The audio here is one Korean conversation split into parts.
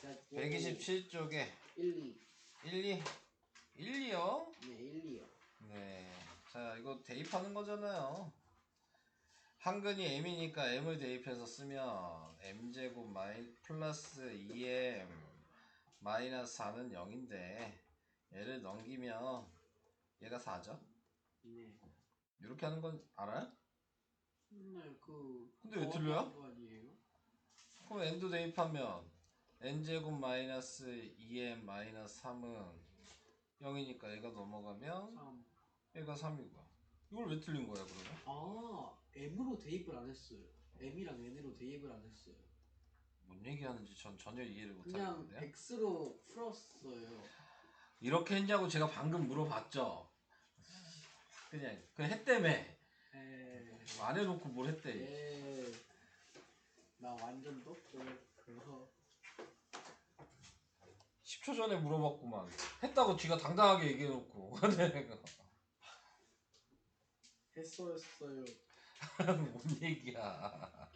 127쪽에 1, 1, 2요? 네, 1, 2요. 네. 자, 이거 대입하는 거잖아요. 한근이 m이니까 m을 대입해서 쓰면 m제곱 플러스 2m 마이너스 4는 0인데 얘를 넘기면 얘가 4죠? 네. 이렇게 하는 건 알아요? 네, 근데 왜 틀려요? 거 아니에요? 그럼 n도 대입하면 n제곱 마이너스 2m 마이너스 3은 0이니까 얘가 넘어가면 3. 얘가 3이고 이걸 왜 틀린 거야 그러면? 아, M으로 대입을 안 했어요. M이랑 N으로 대입을 안 했어요. 뭔 얘기하는지 전 전혀 이해를 그냥 못하겠는데요. X로 풀었어요. 이렇게 했냐고 제가 방금 물어봤죠. 그냥 했다며. 안 해놓고 뭘 했대. 나 완전 똑똑해요. 10초 전에 물어봤구만. 했다고 쥐가 당당하게 얘기해놓고. 했어요. 뭔 얘기야.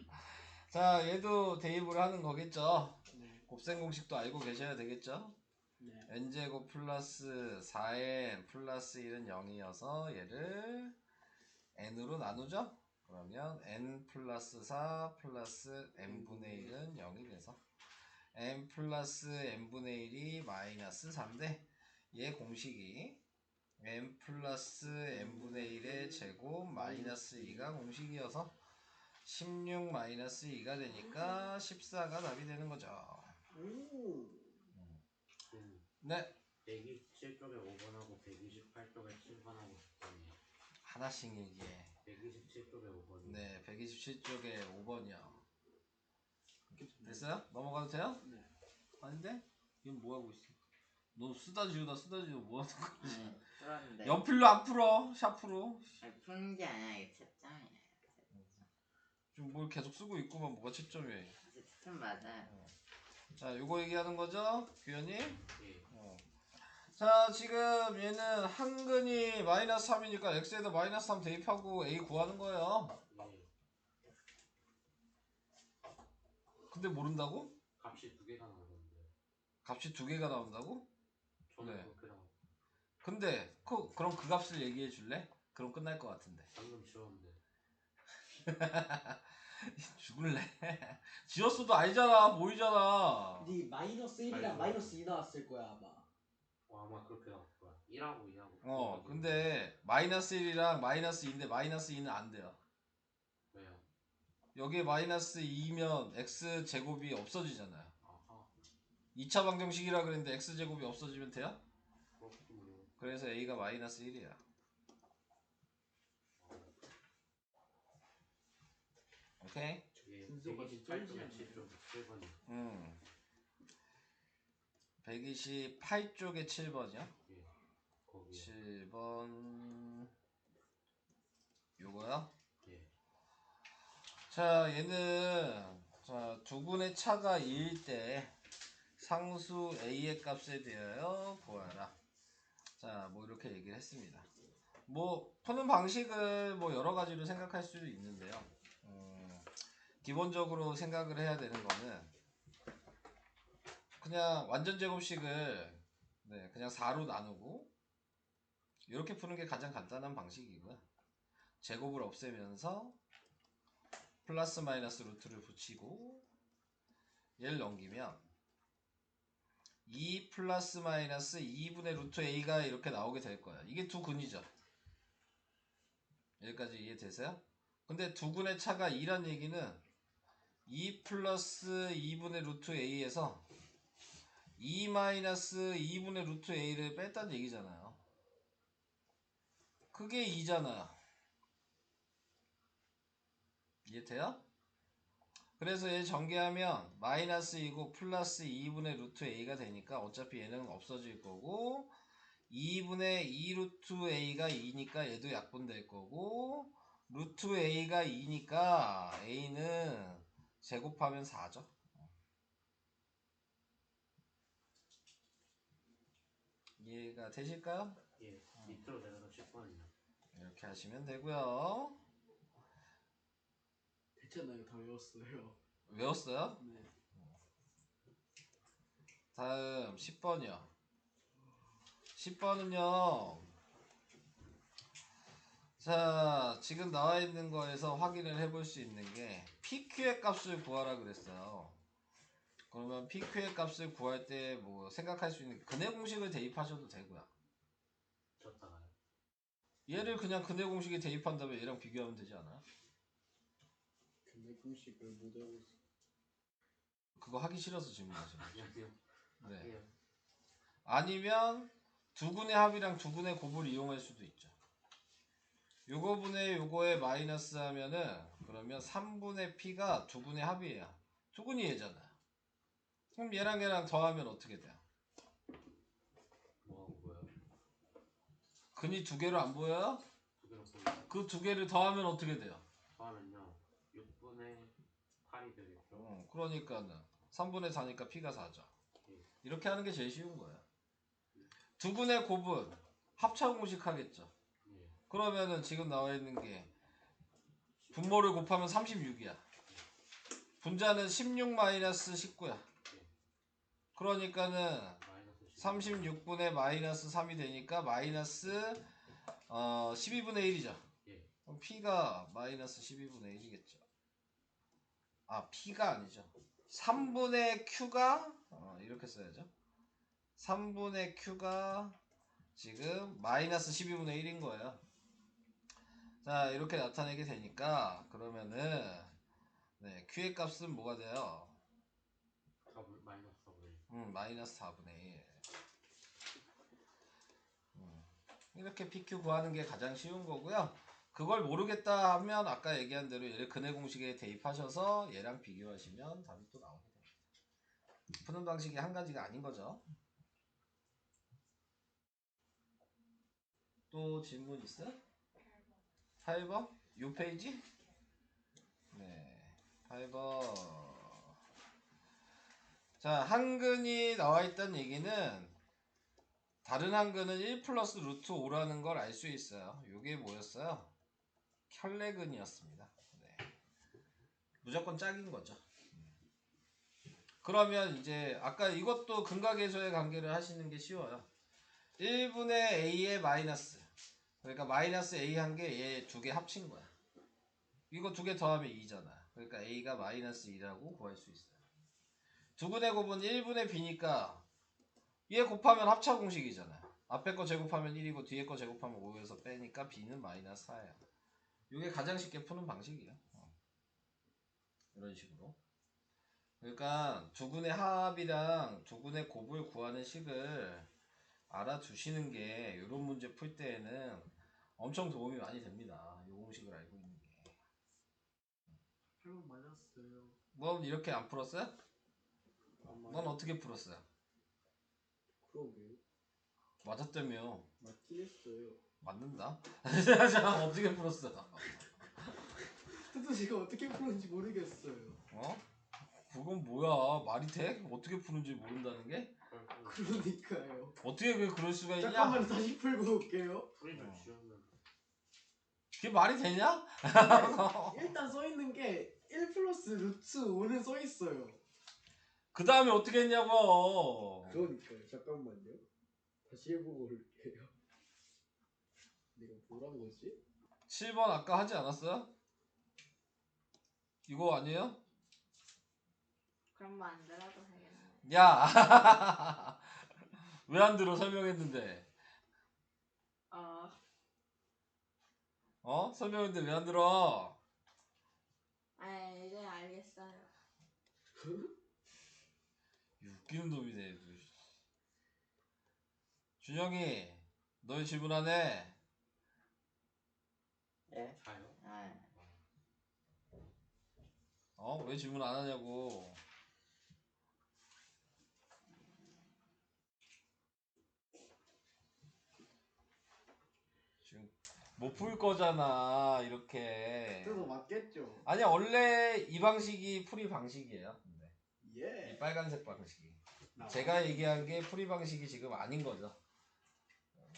자, 얘도 대입을 하는 거겠죠. 네. 곱셈 공식도 알고 계셔야 되겠죠. 네. n제곱 플러스 4n 플러스 1은 0이어서 얘를 n으로 나누죠. 그러면 n 플러스 4 플러스 n분의 1은 0이 돼서 n 플러스 n분의 1이 마이너스 4인데 얘 공식이 n 플러스 n분의 1의 제곱 마이너스 2가 공식이어서 16 마이너스 2가 되니까 14가 답이 되는 거죠. 네. 127쪽에 5번하고 128쪽에 7번하고 10번이요. 하나씩 얘기해. 127쪽에 5번이요. 네, 127쪽에 5번이요. 됐어요? 넘어가도 돼요? 네. 아닌데? 이건 뭐 하고 있어? 너 쓰다 지우다 뭐 하는 거지? 풀었는데. 연필로 안 풀어, 샤프로. 아니, 푸는 게 아니라 이게 채점이에요. 좀 뭘 계속 쓰고 있구만. 뭐가 채점이야. 채점 맞아요. 자, 요거 얘기하는 거죠, 규현님? 예. 자, 지금 얘는 한근이 마이너스 3이니까 x에다 마이너스 3 대입하고 a 구하는 거예요. 예. 근데 모른다고? 값이 두 개가 나오는데. 값이 두 개가 나온다고? 저는 네. 그렇게 나왔어요. 근데 그럼 그 값을 얘기해 줄래? 그럼 끝날 것 같은데. 방금 지웠는데. 죽을래? 지었어도 아니잖아. 보이잖아. 네 마이너스 1이랑 아이고. 마이너스 2 나왔을 거야 아마. 아마 그렇게 나올 거야. 1하고 2하고. 근데 마이너스 1이랑 마이너스 2인데 마이너스 2는 안 돼요. 왜요? 여기에 마이너스 2면 x 제곱이 없어지잖아요. 아하. 2차 방정식이라 그랬는데 x 제곱이 없어지면 돼요? 그렇군요. 그래서 a가 마이너스 1이야. 오케이? 예. 분수가 128쪽에 7번이요. 128쪽에 7번이요? 예. 거기요. 7번 요거요? 예. 자, 얘는 자, 두분의 차가 2일 때 상수 a의 값에 대하여 구하라. 자, 뭐 이렇게 얘기를 했습니다. 뭐 푸는 방식을 뭐 여러 가지로 생각할 수도 있는데요. 기본적으로 생각을 해야 되는 거는 그냥 완전 제곱식을 그냥 4로 나누고 이렇게 푸는 게 가장 간단한 방식이고요. 제곱을 없애면서 플러스 마이너스 루트를 붙이고 얘를 넘기면 2 플러스 마이너스 2분의 루트 a가 이렇게 나오게 될 거예요. 이게 두 근이죠. 여기까지 이해되세요? 근데 두 근의 차가 2란 얘기는 2 플러스 2분의 루트 a에서 2 마이너스 2분의 루트 a를 뺐다는 얘기잖아요. 그게 2잖아요. 이해돼요? 그래서 얘 전개하면 마이너스 2고 플러스 2분의 루트 a가 되니까 어차피 얘는 없어질 거고 2분의 2 루트 a가 2니까 얘도 약분될 거고 루트 a가 2니까 a는 제곱하면 4죠. 이해가 되실까요? 예. 밑으로 내려서 10번이요. 이렇게 하시면 되고요. 됐잖아요. 다 외웠어요. 외웠어요? 네. 다음 10번이요. 10번은요. 자, 지금 나와 있는 거에서 확인을 해볼 수 있는 게 PQ의 값을 구하라 그랬어요. 그러면 PQ의 값을 구할 때 뭐 생각할 수 있는 근해 공식을 대입하셔도 되고요. 줬다가요. 얘를 그냥 근해 공식에 대입한다면 얘랑 비교하면 되지 않아요? 근데 공식을 못 알고 있어. 그거 하기 싫어서 질문하시는 거죠. 안녕하세요. 네. 예. 아니면 두근의 합이랑 두근의 곱을 이용할 수도 있죠. 요거 분의 요거에 마이너스 하면은 그러면 3분의 P가 두근의 합이에요. 두근이 얘잖아요. 그럼 얘랑 더하면 어떻게 돼요? 뭐야? 근이 두 개로 안 보여요? 두 개로 보면 그 두 개를 더하면 어떻게 돼요? 더하면요 6분의 8이 되겠죠. 그러니까는 3분의 4니까 P가 4죠. 예. 이렇게 하는 게 제일 쉬운 거예요. 두근의 곱은 합차 공식 하겠죠. 예. 그러면은 지금 나와 있는 게 분모를 곱하면 36이야. 분자는 16 마이너스 19야. 그러니까는 마이너스 36분의 마이너스 3이 되니까 마이너스 12분의 1이죠. 예. 그럼 P가 마이너스 12분의 1이겠죠. 아, P가 아니죠. 3분의 Q가 이렇게 써야죠. 3분의 Q가 지금 마이너스 12분의 1인 거예요. 자, 이렇게 나타내게 되니까 그러면은 네, Q의 값은 뭐가 돼요? 마이너스 4분의 1. 마이너스 4분의 1. 이렇게 PQ 구하는 게 가장 쉬운 거고요. 그걸 모르겠다 하면 아까 얘기한 대로 얘를 근해 공식에 대입하셔서 얘랑 비교하시면 답이 또 나오게 됩니다. 푸는 방식이 한 가지가 아닌 거죠. 또 질문 있어요? 8번? 요 페이지? 네, 8번. 자, 한근이 나와 있다는 얘기는 다른 한근은 1 플러스 루트 5라는 걸 알 수 있어요. 요게 뭐였어요? 켤레근이었습니다. 네. 무조건 짝인 거죠. 그러면 이제 아까 이것도 근각에서의 관계를 하시는 게 쉬워요. 1분의 a의 마이너스. 그러니까 마이너스 a 한 개 얘 두 개 합친 거야. 이거 두 개 더하면 2잖아. 그러니까 a가 마이너스 2라고 구할 수 있어요. 두근의 곱은 1분의 b니까 얘 곱하면 합차 공식이잖아요. 앞에 거 제곱하면 1이고 뒤에 거 제곱하면 5에서 빼니까 b는 마이너스 4예요. 이게 가장 쉽게 푸는 방식이에요. 이런 식으로. 그러니까 두근의 합이랑 두근의 곱을 구하는 식을 알아두시는 게 이런 문제 풀 때에는 엄청 도움이 많이 됩니다. 이 공식을 알고 있는 게. 8번 맞았어요. 넌 이렇게 안 풀었어요? 안 넌 맞았. 어떻게 풀었어요? 그러게요. 맞았다며. 맞긴 했어요. 맞는다? 자, 어떻게 풀었어? 저도 제가 어떻게 풀었는지 모르겠어요. 어? 그건 뭐야? 말이 돼? 어떻게 푸는지 모른다는 게? 그러니까요. 어떻게 그럴 수가 있냐? 잠깐만 다시 풀고 올게요. 풀이를 지우면 그게 말이 되냐? 일단 써 있는 게 1 플러스 루트 5는 써 있어요. 그 다음에 어떻게 했냐고. 그러니까요. 잠깐만요. 다시 해보고 올게요. 내가 뭐란 거지? 7번 아까 하지 않았어요? 이거 아니에요? 그럼 뭐 안 들어도 되겠네. 야! 왜 안 들어? 설명했는데. 설명했는데 왜 안 들어? 이제 알겠어요. 웃기는 놈이네. 준영이, 너희 질문 안 해? 네? 다요? 네. 왜 질문 안 하냐고. 지금 못 풀 거잖아, 이렇게. 그래도 맞겠죠. 아니야, 원래 이 방식이 풀이 방식이에요. 근데. 예. 이 빨간색 방식이. 제가 얘기한 게 풀이 방식이 지금 아닌 거죠.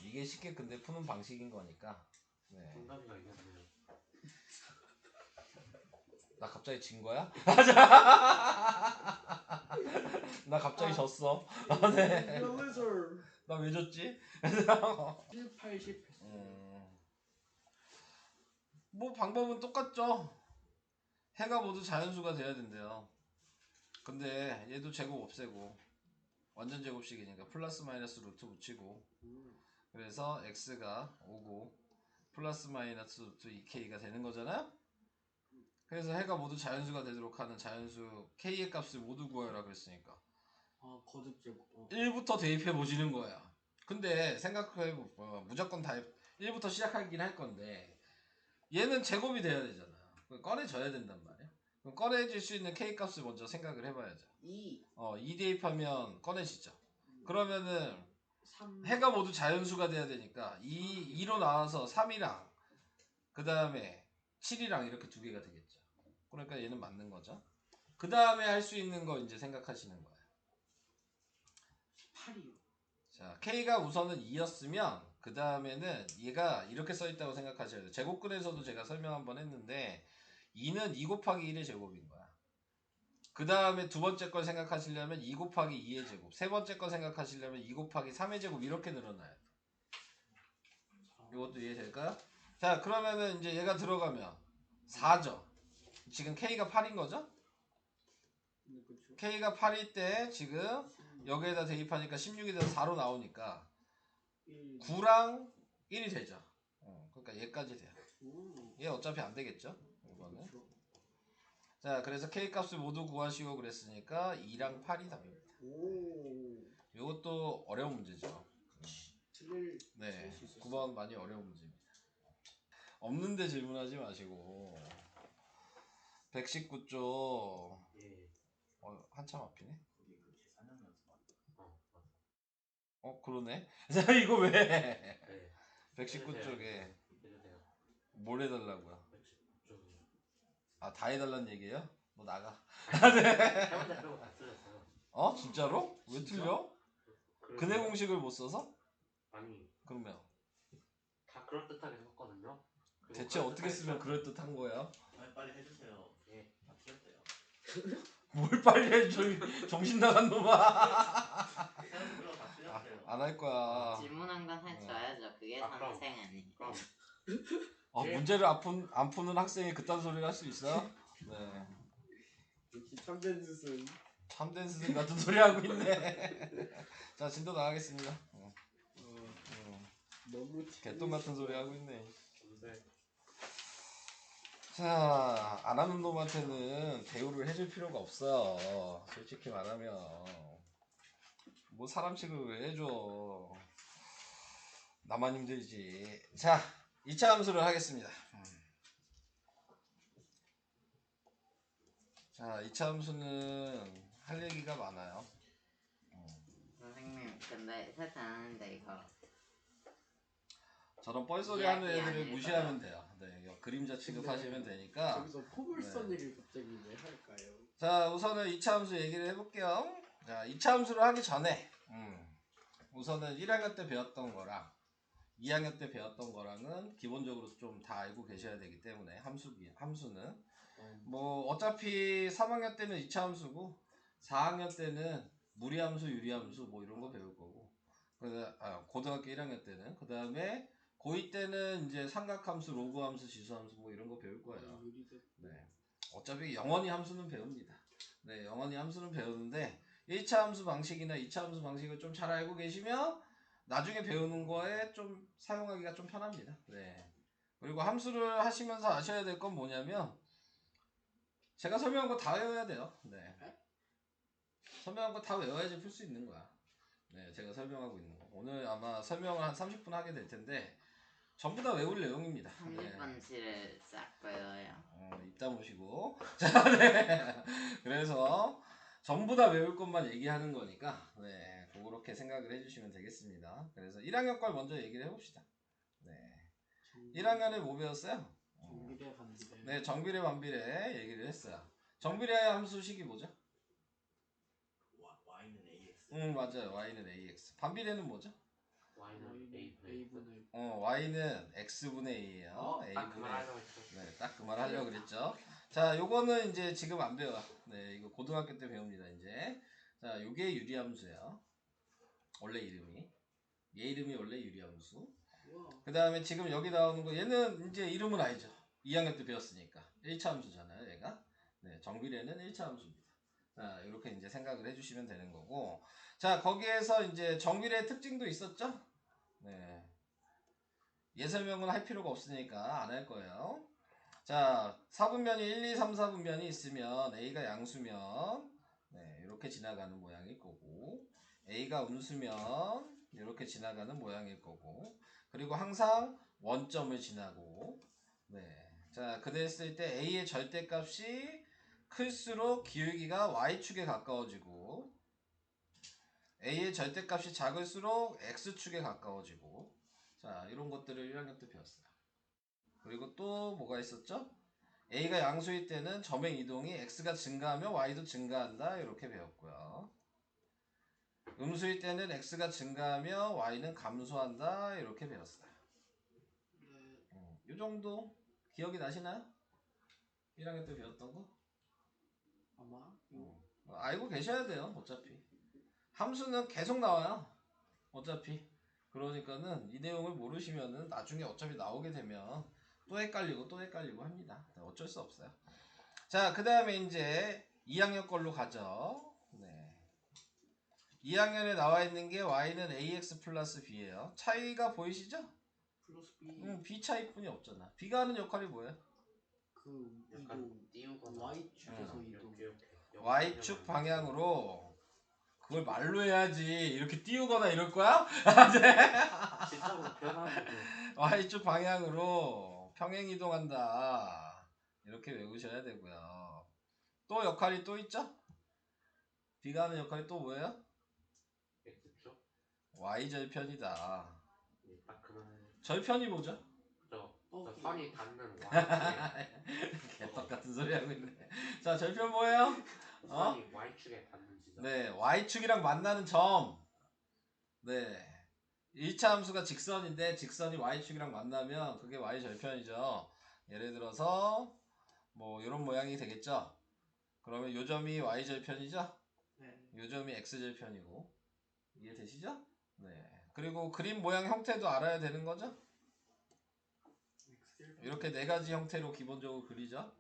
이게 쉽게 근데 푸는 방식인 거니까. 네. 정답이가 이겼네요. 나 갑자기 진 거야? 나 갑자기 졌어. 네. 나 왜 졌지? 7, 8, 10 했어. 뭐 방법은 똑같죠. 해가 모두 자연수가 돼야 된대요. 근데 얘도 제곱 없애고 완전 제곱식이니까 플러스 마이너스 루트 붙이고 그래서 x가 5고 플러스 마이너스 루트 2k가 되는 거잖아요. 그래서 해가 모두 자연수가 되도록 하는 자연수 k의 값을 모두 구하라 그랬으니까 아 거듭 제곱. 1부터 대입해 보시는 거야. 근데 생각해 무조건 다 1부터 시작하긴 할 건데 얘는 제곱이 돼야 되잖아. 꺼내져야 된단 말이야. 그럼 꺼내질 수 있는 k 값을 먼저 생각을 해봐야죠. 2, 2 대입하면 꺼내지죠. 그러면은 3. 해가 모두 자연수가 돼야 되니까 2로 나와서 3이랑 그 다음에 7이랑 이렇게 두 개가 되겠죠. 그러니까 얘는 맞는 거죠. 그 다음에 할 수 있는 거 이제 생각하시는 거예요. 8이요. 자, k가 우선은 2였으면 그 다음에는 얘가 이렇게 써있다고 생각하셔야 돼요. 제곱근에서도 제가 설명 한번 했는데 2는 2 곱하기 1의 제곱인 거야. 그 다음에 두 번째 걸 생각하시려면 2 곱하기 2의 제곱, 세 번째 걸 생각하시려면 2 곱하기 3의 제곱 이렇게 늘어나요. 이것도 이해될까요? 자, 그러면은 이제 얘가 들어가면 4죠. 지금 k가 8인 거죠? 그렇죠. k가 8일 때 지금 여기에다 대입하니까 16이 돼서 4로 나오니까 9랑 1이 되죠. 그러니까 얘까지 돼요. 얘 어차피 안 되겠죠? 이거는. 그렇죠. 자, 그래서 k 값을 모두 구하시오 그랬으니까 2랑 8이 답입니다. 이것도 어려운 문제죠. 네, 9번 많이 어려운 문제입니다. 없는데 질문하지 마시고 119쪽 예. 한참 앞이네. 맞아. 그러네. 자, 이거 왜? 네. 119쪽에 해주세요. 뭘 해달라고요? 119쪽이요. 아, 다 해달란 얘기예요? 너 나가. 해보자 빼고 다 틀렸어요. 진짜로? 왜 진짜? 틀려? 그래서 근해 공식을 못 써서? 아니 그러면 다 그럴듯하게 썼거든요. 그리고 대체 어떻게 쓰면 그럴듯하게 그럴듯한 거야? 빨리 해주세요. 예. 다 틀렸대요. 뭘 빨리 해, 정신 나간 놈아. 생각보다 다 틀렸대요. 안 할 거야. 질문한 건 해줘야죠. 그게 아, 그럼. 선생 아니에요. 그럼 문제를 안 푸는 학생이 그딴 소리를 할 수 있어요? 네. 역시 참된 스승. 참된 스승 같은 소리 하고 있네. 자, 진도 나가겠습니다. 너무 개똥 같은 소리 하고 있네. 근데 자, 안 하는 놈한테는 대우를 해줄 필요가 없어요. 솔직히 말하면. 뭐 사람 취급을 왜 해줘. 나만 힘들지. 자, 2차 함수를 하겠습니다. 자, 2차 함수는 할 얘기가 많아요. 선생님, 근데 세트 안 하는데 이거 저런 뻘소리 이야기 하는 애들을 아닐까요? 무시하면 돼요. 네, 이거 그림자 취급하시면 되니까. 저기서 포물선 네. 얘기를 갑자기 왜 할까요? 자, 우선은 2차 함수 얘기를 해볼게요. 자, 2차 함수를 하기 전에 우선은 1학년 때 배웠던 거랑 2학년 때 배웠던 거랑은 기본적으로 좀 다 알고 계셔야 되기 때문에 함수는 뭐 어차피 3학년 때는 2차 함수고 4학년 때는 무리함수, 유리함수 뭐 이런 거 배울 거고 고등학교 1학년 때는 그 다음에 고2 때는 이제 삼각함수, 로그함수, 지수함수 뭐 이런 거 배울 거예요. 네. 어차피 영원히 함수는 배웁니다. 네, 영원히 함수는 배우는데 1차 함수 방식이나 2차 함수 방식을 좀 잘 알고 계시면 나중에 배우는 거에 좀 사용하기가 좀 편합니다. 네. 그리고 함수를 하시면서 아셔야 될 건 뭐냐면 제가 설명한 거 다 외워야 돼요. 네. 설명한 거 다 외워야지 풀 수 있는 거야. 네, 제가 설명하고 있는 거. 오늘 아마 설명을 한 30분 하게 될 텐데 전부 다 외울 내용입니다. 30번치를 싹 외워요. 입 다무시고. 자, 네. 그래서 전부 다 외울 것만 얘기하는 거니까 네, 그렇게 생각을 해주시면 되겠습니다. 그래서 1학년 걸 먼저 얘기를 해봅시다. 네. 1학년에 뭐 배웠어요? 정비례 반비례. 네, 정비례 반비례 얘기를 했어요. 정비례 함수식이 뭐죠? Y는 AX. 맞아요. Y는 AX. 반비례는 뭐죠? Y는 A분의 A분의 Y는 X분의 A예요. 딱 그 말 A분의 하려고 했죠. 네, 딱 그 말 하려고 그랬죠. 자, 요거는 이제 지금 안 배워. 네, 이거 고등학교 때 배웁니다, 이제. 자, 요게 유리함수예요. 원래 이름이. 얘 이름이 원래 유리함수. 우와. 그 다음에 지금 여기 나오는 거, 얘는 이제 이름은 알죠. 2학년 때 배웠으니까. 1차 함수잖아요, 얘가. 네, 정비례는 1차 함수입니다. 자, 이렇게 이제 생각을 해주시면 되는 거고. 자, 거기에서 이제 정비례의 특징도 있었죠? 네. 예설명은 할 필요가 없으니까 안 할 거예요. 자, 4분면이 1, 2, 3, 4분면이 있으면 A가 양수면 네, 이렇게 지나가는 모양일 거고 A가 음수면 이렇게 지나가는 모양일 거고 그리고 항상 원점을 지나고 네. 자, 그랬을 때 A의 절대값이 클수록 기울기가 Y축에 가까워지고 A의 절대값이 작을수록 X축에 가까워지고 자, 이런 것들을 1학년 때 배웠어요. 그리고 또 뭐가 있었죠? A가 양수일 때는 점의 이동이 X가 증가하면 Y도 증가한다 이렇게 배웠고요. 음수일 때는 X가 증가하며 Y는 감소한다 이렇게 배웠어요. 네. 이 정도 기억이 나시나요? 1학년 때 배웠던 거? 아마. 알고 계셔야 돼요 어차피. 함수는 계속 나와요 어차피. 그러니까는 이 내용을 모르시면은 나중에 어차피 나오게 되면 또 헷갈리고 합니다. 어쩔 수 없어요. 자, 그 다음에 이제 2학년 걸로 가죠. 네. 2학년에 나와 있는 게 y는 ax 플러스 b예요. 차이가 보이시죠? 플러스 B. b 차이뿐이 없잖아. b가 하는 역할이 뭐예요? 그 약간 이동. 띄우거나 Y축에서 이동. 이렇게 y축 방향으로 그걸 말로 해야지. 이렇게 띄우거나 이럴 거야? 실적으로 표현하는 거. y축 방향으로 평행 이동한다. 이렇게 외우셔야 되고요. 또 역할이 또 있죠? b가 하는 역할이 또 뭐예요? X축? y절편이다. 네, 딱 그만. 절편이 뭐죠? 저 어, 선이 닿는 Y축에 개떡같은 소리 하고 있네. 자, 절편 뭐예요? 선이 Y축에 닿는 지점. 네, y축이랑 만나는 점. 네. 1차 함수가 직선인데 직선이 y축이랑 만나면 그게 y절편이죠. 예를 들어서 뭐 이런 모양이 되겠죠. 그러면 요 점이 y절편이죠. 네. 요 점이 x절편이고. 이해되시죠? 네. 그리고 그림 모양 형태도 알아야 되는 거죠. 이렇게 네 가지 형태로 기본적으로 그리죠.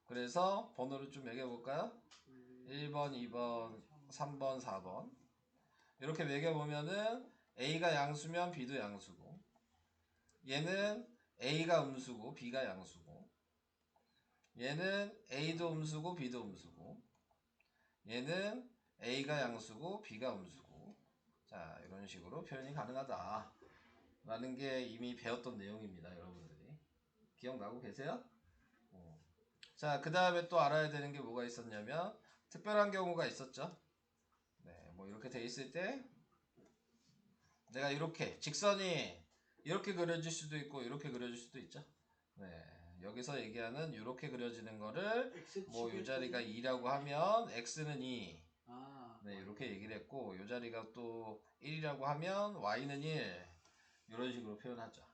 그래서 번호를 좀 매겨볼까요? 1번, 2번, 3번, 4번. 이렇게 매겨보면은 A가 양수면 B도 양수고, 얘는 A가 음수고 B가 양수고, 얘는 A도 음수고 B도 음수고, 얘는 A가 양수고 B가 음수고. 자, 이런 식으로 표현이 가능하다 라는 게 이미 배웠던 내용입니다. 여러분들이 기억나고 계세요? 자, 그 다음에 또 알아야 되는 게 뭐가 있었냐면 특별한 경우가 있었죠. 네, 뭐 이렇게 돼 있을 때 내가 이렇게 직선이 이렇게 그려질 수도 있고 이렇게 그려질 수도 있죠. 네, 여기서 얘기하는 이렇게 그려지는 거를 뭐 이 자리가 2라고 하면 x는 2. 아. 네, 이렇게 얘기를 했고 이 자리가 또 1이라고 하면 y는 1. 이런 식으로 표현하죠.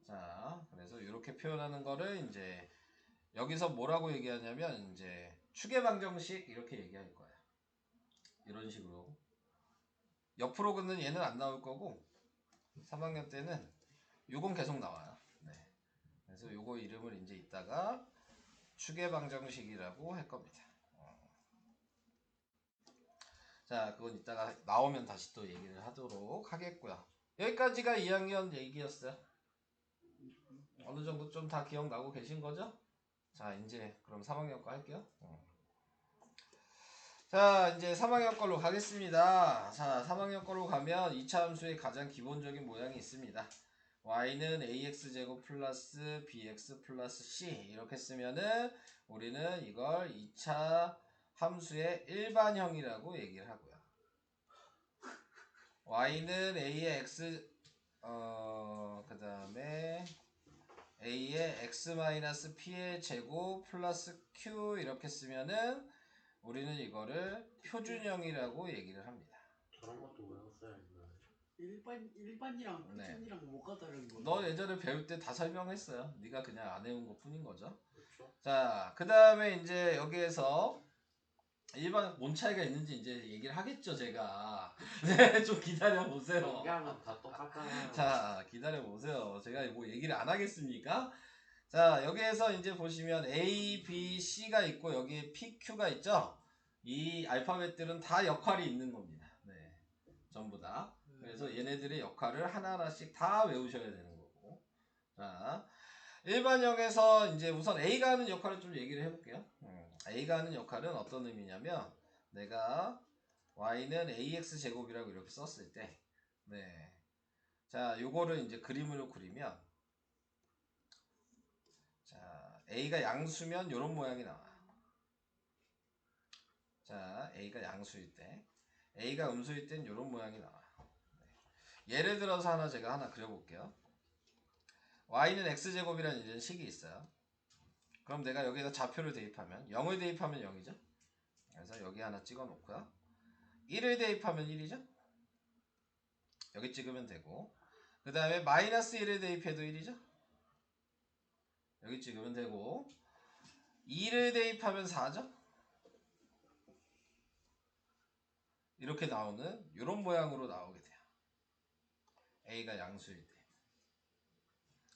자, 그래서 이렇게 표현하는 거를 이제 여기서 뭐라고 얘기하냐면 이제 추계 방정식 이렇게 얘기할 거예요. 이런 식으로. 옆으로 긋는 얘는 안 나올 거고 3학년 때는 요건 계속 나와요. 네. 그래서 요거 이름을 이제 이따가 추계 방정식이라고 할 겁니다. 자, 그건 이따가 나오면 다시 또 얘기를 하도록 하겠고요. 여기까지가 2학년 얘기였어요. 어느 정도 좀 다 기억나고 계신 거죠? 자, 이제 그럼 3학년 거 할게요. 자, 이제 3학년 걸로 가겠습니다. 자, 3학년 걸로 가면 2차 함수의 가장 기본적인 모양이 있습니다. y는 ax제곱 플러스 bx 플러스 c 이렇게 쓰면은 우리는 이걸 2차 함수의 일반형이라고 얘기를 하고요. y는 a의 x 그 다음에 a의 x-p의 제곱 플러스 q 이렇게 쓰면은 우리는 이거를 표준형이라고 얘기를 합니다. 저런 것도 외웠어야 했나요? 일반이랑 네. 표준이랑 뭐가 다른 거야? 너 예전에 배울 때 다 설명했어요. 네가 그냥 안 외운 것 뿐인 거죠. 그렇죠. 자, 그 다음에 이제 여기에서 일반 뭔 차이가 있는지 이제 얘기를 하겠죠, 제가. 네, 좀 기다려 보세요. 연기하면 다 똑같잖아요. 자, 기다려 보세요. 제가 뭐 얘기를 안 하겠습니까? 자, 여기에서 이제 보시면 A, B, C가 있고 여기에 P, Q가 있죠? 이 알파벳들은 다 역할이 있는 겁니다. 네, 전부 다. 그래서 얘네들의 역할을 하나하나씩 다 외우셔야 되는 거고. 자, 일반형에서 이제 우선 A가 하는 역할을 좀 얘기를 해볼게요. A가 하는 역할은 어떤 의미냐면 내가 Y는 AX 제곱이라고 이렇게 썼을 때, 네, 자, 요거를 이제 그림으로 그리면, 자, A가 양수면 요런 모양이 나와요. 자, A가 양수일 때, A가 음수일 땐 요런 모양이 나와요. 네. 예를 들어서 제가 하나 그려볼게요. Y는 X제곱이라는 이런 식이 있어요. 그럼 내가 여기에다 좌표를 대입하면 0을 대입하면 0이죠. 그래서 여기 하나 찍어 놓고요. 1을 대입하면 1이죠. 여기 찍으면 되고, 그 다음에 마이너스 1을 대입해도 1이죠. 여기 찍으면 되고, 2를 대입하면 4죠. 이렇게 나오는 이런 모양으로 나오게 돼요. A가 양수일 때.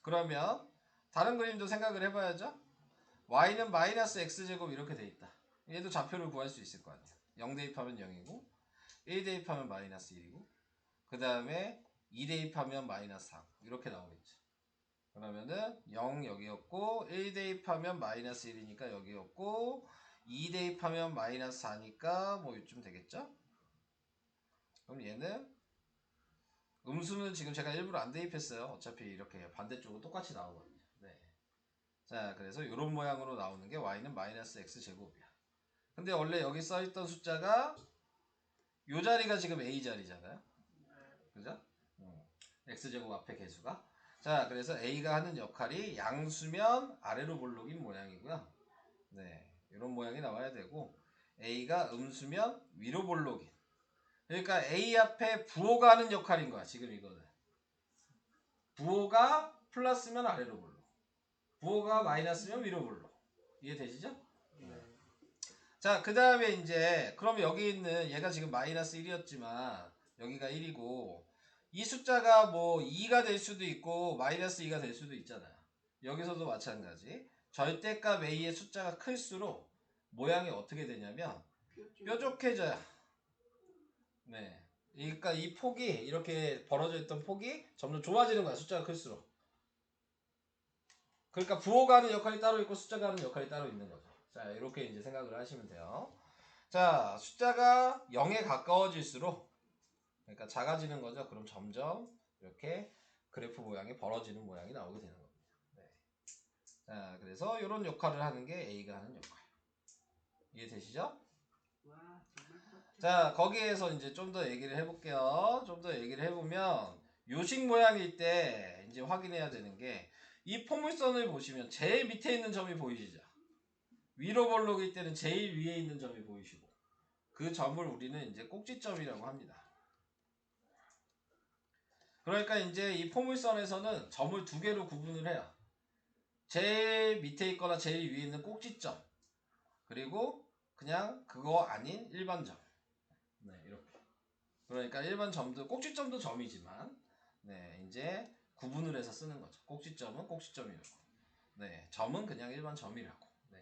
그러면 다른 그림도 생각을 해봐야죠. Y는 마이너스 X제곱 이렇게 돼 있다. 얘도 좌표를 구할 수 있을 거 아니에요. 0 대입하면 0이고 1 대입하면 마이너스 1이고 그 다음에 2 대입하면 마이너스 4 이렇게 나오겠죠. 그러면은 0 여기였고 1 대입하면 마이너스 1이니까 여기였고 2 대입하면 마이너스 4니까 뭐 이쯤 되겠죠. 그럼 얘는 음수는 지금 제가 일부러 안 대입했어요. 어차피 이렇게 반대쪽은 똑같이 나오거든요. 네. 자, 그래서 이런 모양으로 나오는 게 Y는 마이너스 X제곱이야. 근데 원래 여기 써있던 숫자가 요 자리가 지금 A 자리잖아요. 그죠? X제곱 앞에 개수가. 자, 그래서 A가 하는 역할이 양수면 아래로 볼록인 모양이고요. 네, 이런 모양이 나와야 되고 A가 음수면 위로 볼록인. 그러니까 A 앞에 부호가 하는 역할인 거야. 지금 이거는. 부호가 플러스면 아래로 볼록. 부호가 마이너스면 위로 볼록. 이해되시죠? 자, 그 다음에 이제 그럼 여기 있는 얘가 지금 마이너스 1이었지만 여기가 1이고 이 숫자가 뭐 2가 될 수도 있고 마이너스 2가 될 수도 있잖아요. 여기서도 마찬가지. 절대값 A의 숫자가 클수록 모양이 어떻게 되냐면 뾰족해져요. 네. 그러니까 이 폭이 이렇게 벌어져 있던 폭이 점점 좁아지는 거야. 숫자가 클수록. 그러니까 부호가 하는 역할이 따로 있고 숫자가 하는 역할이 따로 있는 거죠. 자, 이렇게 이제 생각을 하시면 돼요. 자, 숫자가 0에 가까워질수록 그러니까 작아지는 거죠. 그럼 점점 이렇게 그래프 모양이 벌어지는 모양이 나오게 되는 겁니다. 네. 자, 그래서 이런 역할을 하는 게 A가 하는 역할. 이해되시죠? 와 정말 그렇다. 자, 거기에서 이제 좀 더 얘기를 해볼게요. 좀 더 얘기를 해보면 요식 모양일 때 이제 확인해야 되는 게 이 포물선을 보시면 제일 밑에 있는 점이 보이시죠? 위로 볼록일 때는 제일 위에 있는 점이 보이시고 그 점을 우리는 이제 꼭지점이라고 합니다. 그러니까 이제 이 포물선에서는 점을 두 개로 구분을 해요. 제일 밑에 있거나 제일 위에 있는 꼭지점 그리고 그냥 그거 아닌 일반 점. 네, 이렇게. 그러니까 일반 점도 꼭지점도 점이지만 네, 이제 구분을 해서 쓰는 거죠. 꼭지점은 꼭지점이라고. 네, 점은 그냥 일반 점이라고. 네.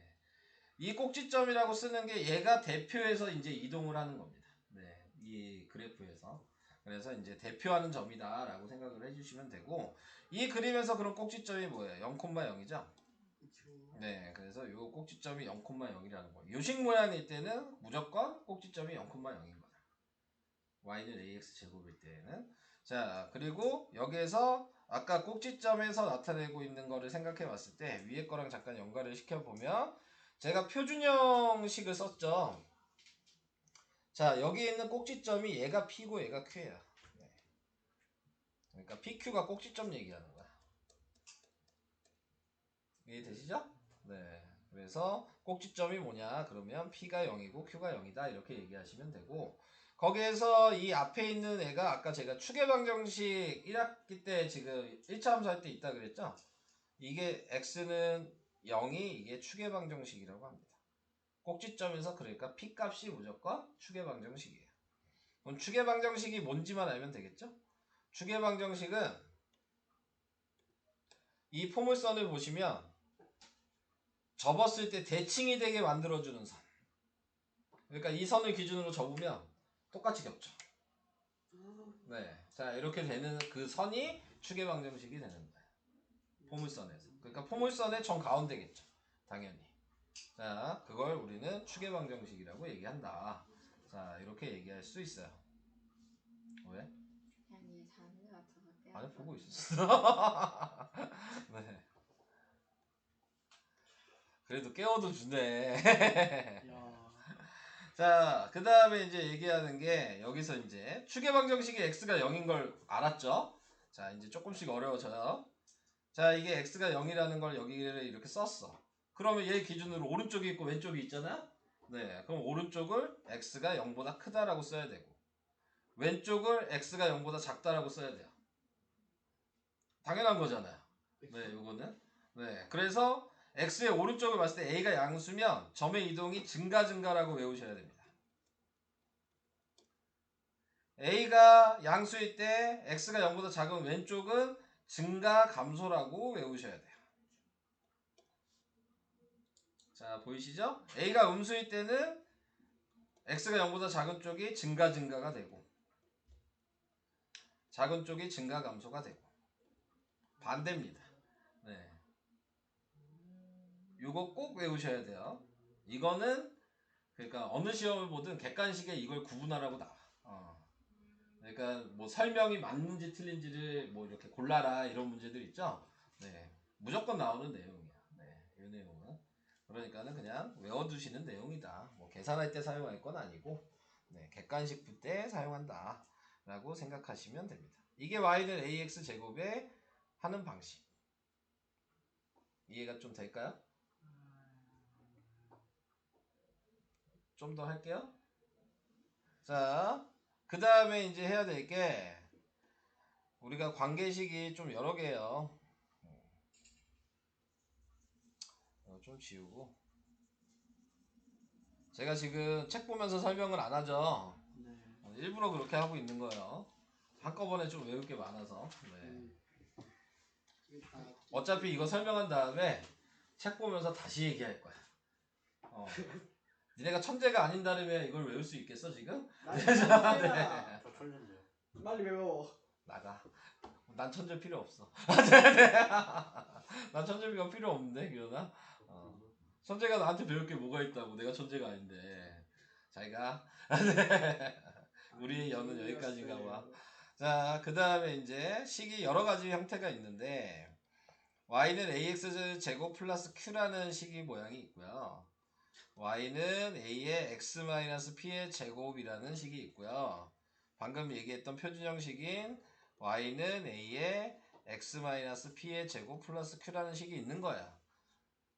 이 꼭지점이라고 쓰는 게 얘가 대표해서 이제 이동을 하는 겁니다. 네, 이 그래프에서. 그래서 이제 대표하는 점이다라고 생각을 해주시면 되고 이 그림에서 그런 꼭지점이 뭐예요? 0,0이죠? 네, 그래서 이 꼭지점이 0,0이라는 거예요. 요식 모양일 때는 무조건 꼭지점이 0,0인 거다. Y는 AX 제곱일 때는. 자, 그리고 여기에서 아까 꼭지점에서 나타내고 있는 거를 생각해 봤을 때 위에 거랑 잠깐 연관을 시켜보면 제가 표준형식을 썼죠. 자, 여기 있는 꼭지점이 얘가 P고 얘가 Q예요. 네. 그러니까 PQ가 꼭지점 얘기하는 거야. 이해되시죠? 네. 그래서 꼭지점이 뭐냐? 그러면 P가 0이고 Q가 0이다. 이렇게 얘기하시면 되고 거기에서 이 앞에 있는 애가 아까 제가 추계방정식 1학기 때 지금 1차 함수할 때 있다 그랬죠? 이게 X는 0이 이게 추계방정식이라고 합니다. 꼭지점에서 그러니까 P값이 무조건 추계방정식이에요. 그럼 추계방정식이 뭔지만 알면 되겠죠? 추계방정식은 이 포물선을 보시면 접었을 때 대칭이 되게 만들어주는 선. 그러니까 이 선을 기준으로 접으면 똑같이 겹쳐. 네, 자 이렇게 되는 그 선이 추계방정식이 되는 거예요. 포물선에서. 그러니까 포물선의 정 가운데겠죠. 당연히. 자, 그걸 우리는 추계방정식이라고 얘기한다. 자, 이렇게 얘기할 수 있어요. 왜? 그냥 얘 자는 것 같아서 깨. 아니, 보고 있었어. 네. 그래도 깨워도 주네. 야. 자, 그 다음에 이제 얘기하는 게 여기서 이제 추계방정식이 x가 0인 걸 알았죠? 자, 이제 조금씩 어려워져요. 자, 이게 x가 0이라는 걸 여기를 이렇게 썼어. 그러면 얘 기준으로 오른쪽이 있고 왼쪽이 있잖아? 네, 그럼 오른쪽을 x가 0보다 크다라고 써야 되고 왼쪽을 x가 0보다 작다라고 써야 돼요. 당연한 거잖아요. 네, 요거는. 네, 그래서 x의 오른쪽을 봤을 때 a가 양수면 점의 이동이 증가라고 외우셔야 됩니다. a가 양수일 때 x가 0보다 작은 왼쪽은 증가감소라고 외우셔야 돼요. 자, 보이시죠? a가 음수일 때는 x가 0보다 작은 쪽이 증가가 되고 작은 쪽이 증가감소가 되고 반대입니다. 네. 이거 꼭 외우셔야 돼요. 이거는 그러니까 어느 시험을 보든 객관식에 이걸 구분하라고 나와. 그러니까 뭐 설명이 맞는지 틀린지를 뭐 이렇게 골라라 이런 문제들 있죠. 네. 무조건 나오는 내용이야. 네. 이 내용은 그러니까는 그냥 외워두시는 내용이다. 뭐 계산할 때 사용할 건 아니고 네. 객관식 풀 때 사용한다 라고 생각하시면 됩니다. 이게 y는 ax 제곱에 하는 방식. 이해가 좀 될까요? 좀 더 할게요. 자, 그 다음에 이제 해야 될 게 우리가 관계식이 좀 여러 개예요. 좀 지우고 제가 지금 책 보면서 설명을 안 하죠. 네. 일부러 그렇게 하고 있는 거예요. 한꺼번에 좀 외울 게 많아서. 네. 어차피 이거 설명한 다음에 책 보면서 다시 얘기할 거야. 니네가 천재가 아닌 다음에 이걸 외울 수 있겠어 지금? 네. 저 천재인데요. 빨리 배워. 나가. 난 천재 필요 없어. 난 천재가 필요 없는데 기현아. 천재가 나한테 배울 게 뭐가 있다고. 내가 천재가 아닌데. 자기가. 우리의 연은 여기까지인가 봐. 자, 그 다음에 이제 식이 여러 가지 형태가 있는데 y는 ax 제곱 플러스 q라는 식이 모양이 있고요. y는 a의 x-p의 제곱이라는 식이 있고요. 방금 얘기했던 표준형식인 y는 a의 x-p의 제곱 플러스 q라는 식이 있는 거야.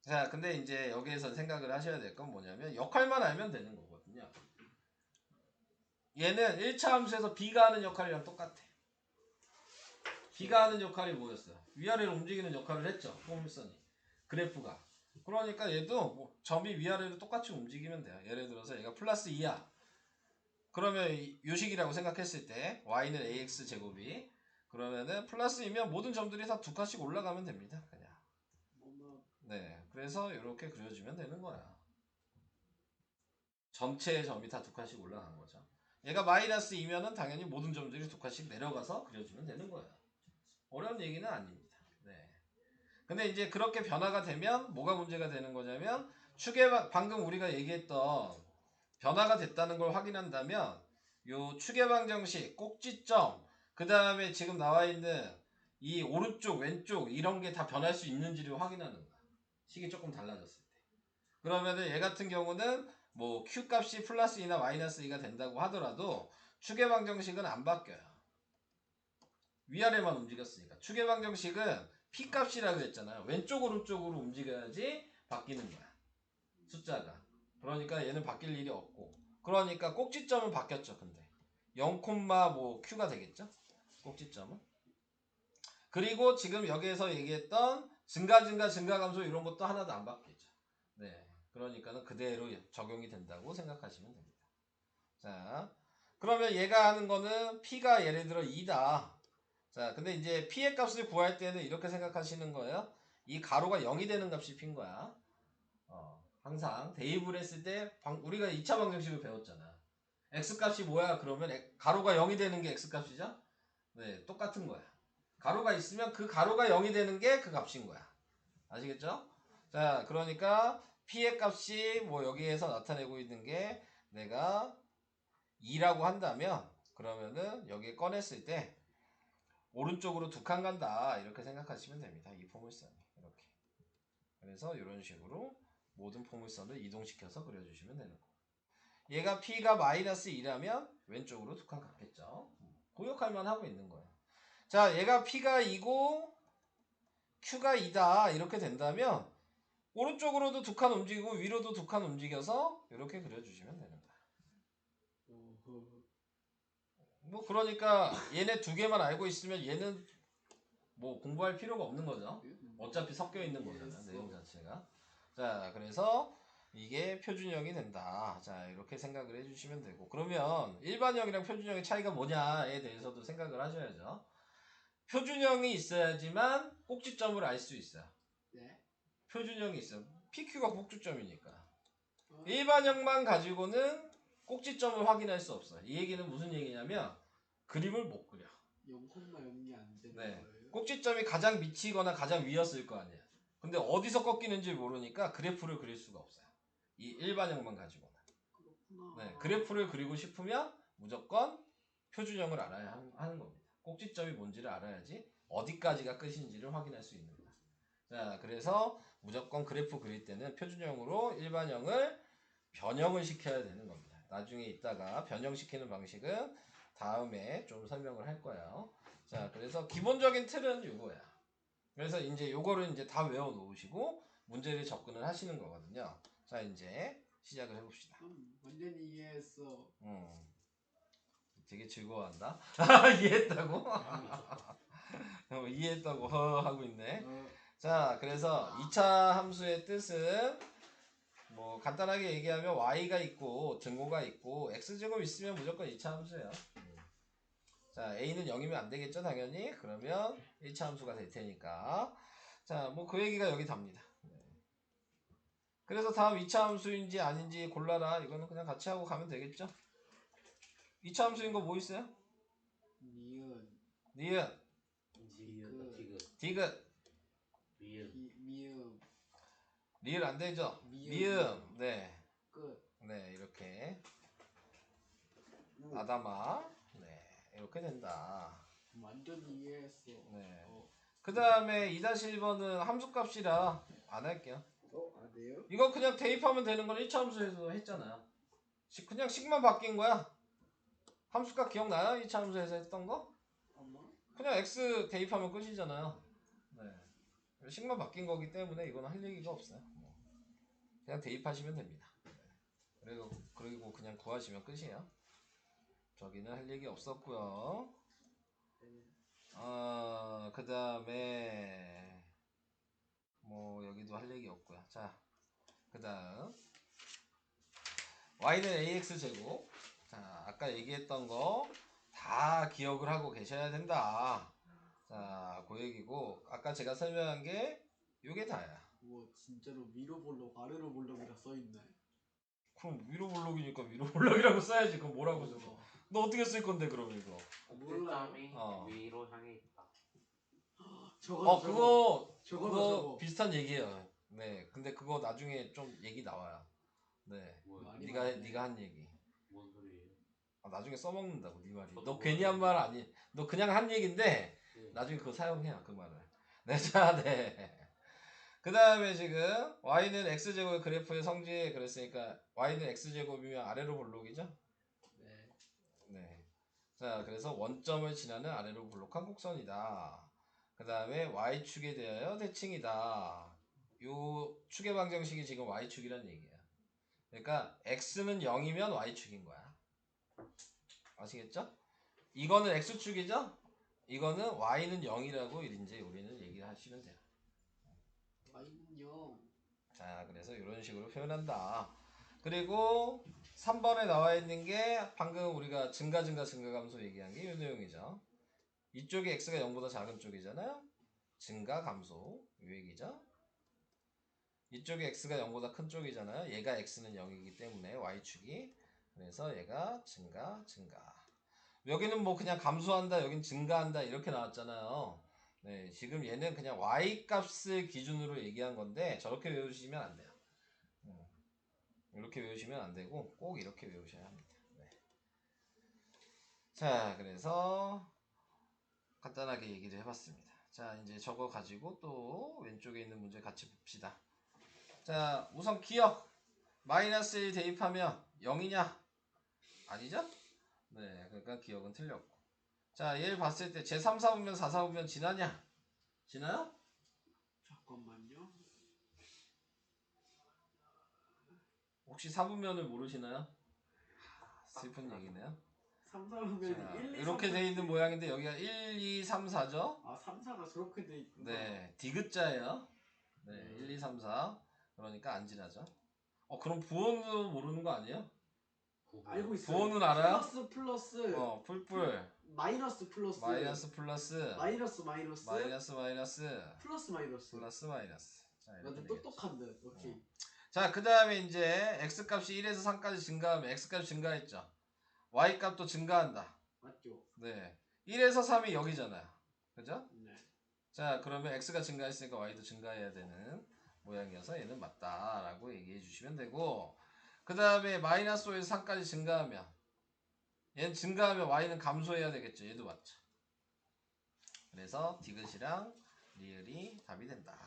자, 근데 이제 여기에서 생각을 하셔야 될 건 뭐냐면 역할만 알면 되는 거거든요. 얘는 1차 함수에서 b가 하는 역할이랑 똑같아. b가 하는 역할이 뭐였어요? 위아래로 움직이는 역할을 했죠. 포물선이. 그래프가. 그러니까 얘도 뭐 점이 위아래로 똑같이 움직이면 돼요. 예를 들어서 얘가 플러스 2야. 그러면 요식이라고 생각했을 때 y는 ax 제곱이 그러면은 플러스 2면 모든 점들이 다 두 칸씩 올라가면 됩니다. 그냥. 네. 그래서 이렇게 그려주면 되는 거야. 전체의 점이 다 두 칸씩 올라간 거죠. 얘가 마이너스 2면은 당연히 모든 점들이 두 칸씩 내려가서 그려주면 되는 거예요. 어려운 얘기는 아닙니다. 네. 근데 이제 그렇게 변화가 되면 뭐가 문제가 되는 거냐면 방금 우리가 얘기했던 변화가 됐다는 걸 확인한다면 요 추계방정식, 꼭지점, 그 다음에 지금 나와 있는 이 오른쪽, 왼쪽 이런 게 다 변할 수 있는지를 확인하는 거야. 식이 조금 달라졌을 때. 그러면은 얘 같은 경우는 뭐 q 값이 플러스 2나 마이너스 2가 된다고 하더라도 추계방정식은 안 바뀌어요. 위아래만 움직였으니까. 추계방정식은 p 값이라고 했잖아요. 왼쪽 오른쪽으로 움직여야지 바뀌는 거야. 숫자가. 그러니까 얘는 바뀔 일이 없고. 그러니까 꼭지점은 바뀌었죠. 근데 0, 뭐 q가 되겠죠. 꼭지점은. 그리고 지금 여기에서 얘기했던 증가 감소 이런 것도 하나도 안 바뀌죠. 네. 그러니까는 그대로 적용이 된다고 생각하시면 됩니다. 자, 그러면 얘가 하는 거는 P가 예를 들어 2다. 자, 근데 이제 P의 값을 구할 때는 이렇게 생각하시는 거예요. 이 가로가 0이 되는 값이 P인 거야. 항상 대입을 했을 때 우리가 2차 방정식을 배웠잖아. X값이 뭐야? 그러면 가로가 0이 되는 게 X값이죠? 네, 똑같은 거야. 가로가 있으면 그 가로가 0이 되는 게 그 값인 거야. 아시겠죠? 자, 그러니까 P의 값이 뭐 여기에서 나타내고 있는 게 내가 2라고 한다면 그러면은 여기에 꺼냈을 때 오른쪽으로 두 칸 간다 이렇게 생각하시면 됩니다. 이 포물선이 이렇게. 그래서 이런 식으로 모든 포물선을 이동시켜서 그려주시면 되는 거예요. 얘가 P가 마이너스 2라면 왼쪽으로 두 칸 갔겠죠. 고역할만 하고 있는 거예요. 자, 얘가 P가 2고 Q가 2다 이렇게 된다면 오른쪽으로도 두 칸 움직이고 위로도 두 칸 움직여서 이렇게 그려주시면 되는 거예요. 뭐 그러니까 얘네 두 개만 알고 있으면 얘는 뭐 공부할 필요가 없는 거죠. 어차피 섞여 있는 거잖아요. 내용 자체가. 자, 그래서 이게 표준형이 된다. 자, 이렇게 생각을 해주시면 되고 그러면 일반형이랑 표준형의 차이가 뭐냐에 대해서도 생각을 하셔야죠. 표준형이 있어야지만 꼭지점을 알 수 있어요. 네. 표준형이 있어요. PQ가 꼭지점이니까. 일반형만 가지고는 꼭지점을 확인할 수 없어요. 이 얘기는 무슨 얘기냐면 그림을 못 그려. 0,0이 안 되는 네. 거예요? 꼭지점이 가장 밑이거나 가장 위였을 거 아니에요. 근데 어디서 꺾이는지 모르니까 그래프를 그릴 수가 없어요. 이 일반형만 가지고는. 그렇구나. 네. 그래프를 그리고 싶으면 무조건 표준형을 알아야 하는 겁니다. 꼭지점이 뭔지를 알아야지 어디까지가 끝인지를 확인할 수 있는 거예요. 자, 그래서 무조건 그래프 그릴 때는 표준형으로 일반형을 변형을 시켜야 되는 겁니다. 나중에 이따가 변형시키는 방식은 다음에 좀 설명을 할 거예요. 자, 그래서 기본적인 틀은 요거야. 그래서 이제 요거를 이제 다 외워 놓으시고 문제를 접근을 하시는 거거든요. 자, 이제 시작을 해봅시다. 완전히 이해했어. 되게 즐거워한다. 이해했다고? 이해했다고 하고 있네. 자, 그래서 2차 함수의 뜻은 뭐 간단하게 얘기하면 y가 있고 등호가 있고 x제곱 있으면 무조건 2차 함수예요. 자, a는 0이면 안 되겠죠, 당연히. 그러면 1차 함수가 될 테니까. 자, 뭐 그 얘기가 여기 답니다. 그래서 다음 2차 함수인지 아닌지 골라라. 이거는 그냥 같이 하고 가면 되겠죠. 2차 함수인 거 뭐 있어요? 니은, 니은, 지읒, 디귿, 디귿, 미읒, 미음, 리을 안 되죠? 미음. 미음, 네. 끝. 네, 이렇게. 아다마, 네, 이렇게 된다. 완전히 이해했어. 네. 그 다음에 2-1번은 함수값이라 안 할게요. 안 돼요? 이거 그냥 대입하면 되는 건 1차 함수에서 했잖아요. 그냥 식만 바뀐 거야. 함수값 기억나요? 2차 함수에서 했던 거? 아마? 그냥 x 대입하면 끝이잖아요. 네. 식만 바뀐 거기 때문에 이건 할 얘기가 없어요. 그냥 대입하시면 됩니다. 그리고 그냥 구하시면 끝이에요. 저기는 할 얘기 없었고요. 그 다음에 뭐 여기도 할 얘기 없고요. 자, 그 다음 y는 ax 제곱. 자, 아까 얘기했던 거 다 기억을 하고 계셔야 된다. 자, 그 얘기고 아까 제가 설명한 게 요게 다야. 우와, 진짜로 위로 볼록 아래로 볼록이라 써있네. 그럼 위로 볼록이니까 위로 볼록이라고 써야지. 그럼 뭐라고 써? 너 어떻게 쓸 건데 그럼 이거? 몰라. 꼭지점이 위로 향해 있다. 그거 비슷한 얘기예요. 네, 근데 그거 나중에 좀 얘기 나와요. 네, 뭐야? 네가 한 얘기. 뭔 소리예요? 나중에 써먹는다고 네 말이. 저도 너 괜히 한 말 아니. 너 그냥 한 얘긴데 나중에 그거 사용해요 그 말을. 네, 자, 네. 그 다음에 지금 y는 x제곱의 그래프의 성질 그랬으니까 y는 x제곱이면 아래로 볼록이죠? 네. 네. 자, 그래서 원점을 지나는 아래로 볼록한 곡선이다. 그 다음에 y축에 대하여 대칭이다. 요 축의 방정식이 지금 y축이란 얘기야. 그러니까 x는 0이면 y축인 거야. 아시겠죠? 이거는 x축이죠? 이거는 y는 0이라고 이제 우리는 얘기를 하시면 돼요. y는 0. 자, 그래서 이런 식으로 표현한다. 그리고 3번에 나와 있는 게 방금 우리가 증가 감소 얘기한 게 이 내용이죠. 이쪽이 x가 0보다 작은 쪽이잖아요. 증가 감소 이 얘기죠. 이쪽이 x가 0보다 큰 쪽이잖아요. 얘가 x는 0이기 때문에 y축이. 그래서 얘가 증가. 여기는 뭐 그냥 감소한다, 여긴 증가한다 이렇게 나왔잖아요. 네, 지금 얘는 그냥 y 값을 기준으로 얘기한 건데 저렇게 외우시면 안 돼요. 이렇게 외우시면 안 되고 꼭 이렇게 외우셔야 합니다. 네. 자, 그래서 간단하게 얘기를 해봤습니다. 자, 이제 저거 가지고 또 왼쪽에 있는 문제 같이 봅시다. 자, 우선 기억. 마이너스 1 대입하면 0이냐? 아니죠? 네, 그러니까 기억은 틀렸고. 자, 얘를 봤을 때 제3, 4분면 4, 4분면 지나냐? 지나요? 잠깐만요. 혹시 4분면을 모르시나요? 슬픈 얘기네요. 3, 4분면이 1, 2, 이렇게 3, 돼 있는 모양인데 여기가 1, 2, 3, 4죠? 아 3, 4가 저렇게 돼 있구나. 네, 디귿자예요. 네, 1, 2, 3, 4. 그러니까 안 지나죠. 그럼 부호는 모르는 거 아니에요? 알고 있어요. 부호는 알아요? 플러스 뿔뿔. 마이너스 플러스 마이너스 플러스. 마이너스 마이너스 마이너스. 플러스 마이너스. 플러스 마이너스. 자, 이렇게 완전 되겠죠. 똑똑한데. 오케이. 자, 그 다음에 이제 x값이 1에서 3까지 증가하면 x값이 증가했죠. y값도 증가한다. 맞죠? 네. 1에서 3이 여기잖아요. 그죠? 네. 자, 그러면 x가 증가했으니까 y도 증가해야 되는 모양이어서 얘는 맞다라고 얘기해 주시면 되고, 그 다음에 마이너스 5에서 3까지 증가하면 얘는 증가하면 y는 감소해야 되겠죠. 얘도 맞죠. 그래서 디귿이랑 리을이 답이 된다.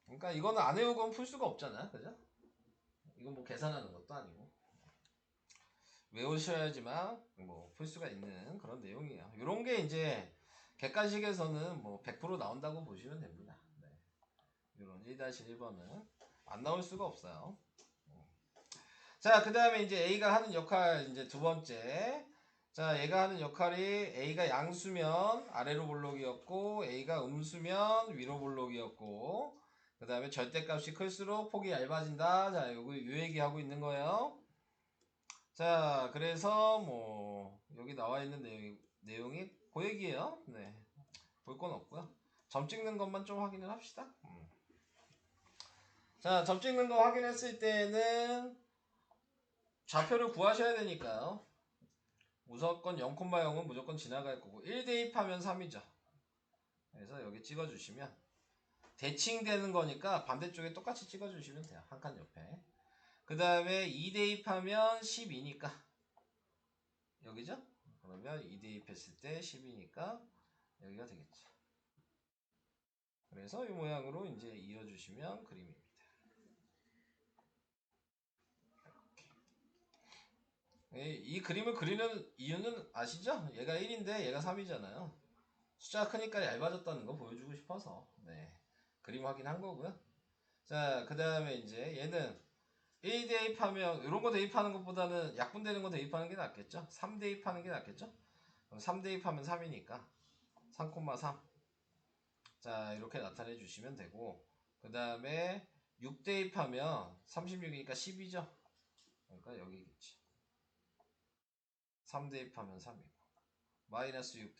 그러니까 이거는 안 외우고는 풀 수가 없잖아요. 그죠? 이건 뭐 계산하는 것도 아니고 외우셔야지만 뭐 풀 수가 있는 그런 내용이에요. 이런 게 이제 객관식에서는 뭐 100% 나온다고 보시면 됩니다. 네. 이런 1-1번은 안 나올 수가 없어요. 자, 그 다음에 이제 A가 하는 역할 이제 두 번째. 자, 얘가 하는 역할이 A가 양수면 아래로 볼록이었고 A가 음수면 위로 볼록이었고, 그 다음에 절대값이 클수록 폭이 얇아진다. 자, 요거 요 얘기하고 있는 거예요. 자, 그래서 뭐 여기 나와 있는 내용이 그 얘기예요. 네, 볼 건 없고요. 점 찍는 것만 좀 확인을 합시다. 자, 점 찍는 거 확인했을 때는 좌표를 구하셔야 되니까요. 무조건 0,0은 무조건 지나갈 거고 1 대입하면 3이죠. 그래서 여기 찍어주시면 대칭되는 거니까 반대쪽에 똑같이 찍어주시면 돼요. 한 칸 옆에. 그 다음에 2 대입하면 12니까 여기죠? 그러면 2 대입했을 때 10이니까 여기가 되겠죠. 그래서 이 모양으로 이제 이어주시면 그림입니다. 이 그림을 그리는 이유는 아시죠? 얘가 1인데 얘가 3이잖아요. 숫자가 크니까 얇아졌다는 거 보여주고 싶어서 네, 그림 확인한 거고요. 자, 그 다음에 이제 얘는 1 대입하면 이런 거 대입하는 것보다는 약분되는 거 대입하는 게 낫겠죠? 3 대입하는 게 낫겠죠? 그럼 3 대입하면 3이니까 3,3. 자, 이렇게 나타내 주시면 되고, 그 다음에 6 대입하면 36이니까 10이죠? 그러니까 여기겠지. 3 대입하면 3이고 마이너스 6